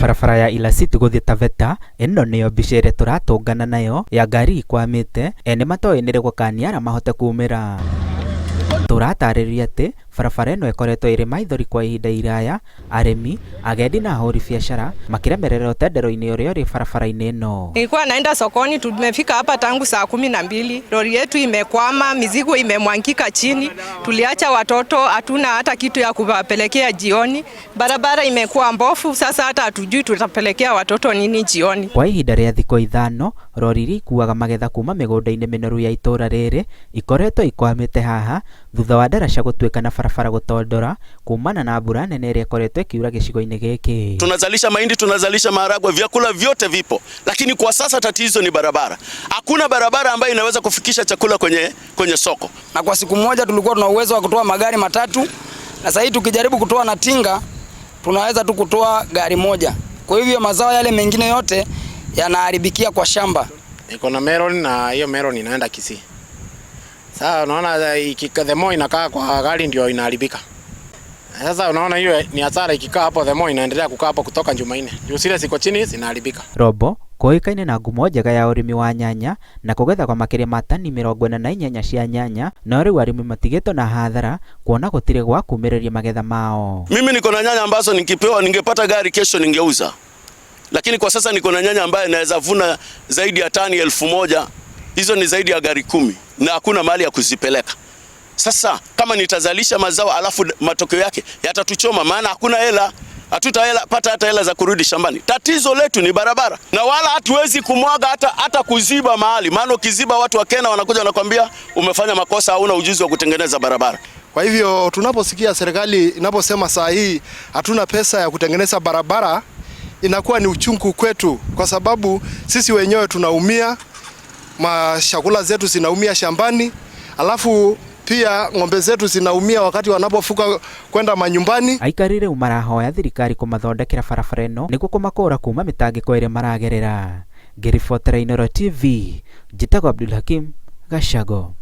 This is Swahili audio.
Barabara ya Ilaciti guthii Taveta ino niyo mbica iria turatungana nayo ya ngari ikwamite ene matoĩ nĩ rĩ gũkaniara mahote kumĩra. Tũratarĩria atĩ barabara ĩno ĩkoretwo ĩrĩ maithori kwa ihinda iraya, arĩmi, agendi na ahũri biashara makiremererwo tendero-inĩ ũrĩa ũrĩ barabara-inĩ ĩno. Nilikuwa naenda sokoni, tumefika hapa tangu saa 12. Lori yetu imekwama, mizigo imemwangika chini. Tuliacha watoto, hatuna hata kitu ya kuwapelekea jioni. Barabara imekuwa mbovu, sasa hata hatujui tutapelekea watoto nini jioni. Kwa ihinda rĩa thikũ ithano, lori iria ikuaga magetha kuma mĩgũnda-inĩ mĩnoru ya itũra rĩrĩ ikoretwo ikwamĩte haha thutha wa ndaraca gũtuĩka na barabara gũtondora kumana na mbura nene ĩrĩa ĩkoretwo ĩkiura gĩcigo-inĩ gĩkĩ. Tunazalisha mahindi, tunazalisha maharagwe, vyakula vyote vipo, lakini kwa sasa tatizo ni barabara. Hakuna barabara ambayo inaweza kufikisha chakula kwenye soko. Na kwa siku moja tulikuwa tuna uwezo wa kutoa magari matatu, na sasa tukijaribu kutoa na tinga tunaweza tu kutoa gari moja. Kwa hivyo mazao yale mengine yote yanaharibikia kwa shamba. Iko na melon na hiyo melon inaenda Kisii. Sasa unaona ikikadhemo inakaa kwa gari ndio inaharibika. Sasa unaona hiyo ni hasara, ikikaa hapo themo inaendelea kukaa hapo kutoka Jumanne. Juu zile ziko chini zinaharibika. Robo koikaine na ngumo njega ya urimi wa nyanya na kugetha kwa makĩria ma tani 48 cia nyanya, no rĩu arĩmi matigĩtwo na hathara kuona gũtirĩ gwa kumĩrĩria magetha mao. Mimi niko na nyanya ambazo nikipewa ningepata gari kesho ningeuza. Lakini kwa sasa niko na nyanya ambaye naweza vuna zaidi ya tani 1000. Hizo ni zaidi ya gari 10 na hakuna mahali ya kuzipeleka. Sasa kama nitazalisha mazao alafu matokeo yake yatatuchoma, maana hakuna hela, pata hata hela za kurudi shambani. Tatizo letu ni barabara, na wala hatuwezi kumwaga hata kuziba mahali, maana ukiziba watu wa Kenya wanakuja wanakuambia umefanya makosa, hauna ujuzi wa kutengeneza barabara. Kwa hivyo tunaposikia serikali inaposema saa hii hatuna pesa ya kutengeneza barabara, inakuwa ni uchungu kwetu, kwa sababu sisi wenyewe tunaumia, mashakula zetu zinaumia shambani, alafu pia ng'ombe zetu zinaumia wakati wanapofuka kwenda manyumbani. Aikarire umarahoya thirikari kumathondekera barabara ĩno nĩguo kũmakũra kuma mĩtangĩko ĩrĩa maragerera. Ngĩribotera Inooro TV, njĩtagwo Abdul Hakim Gashago.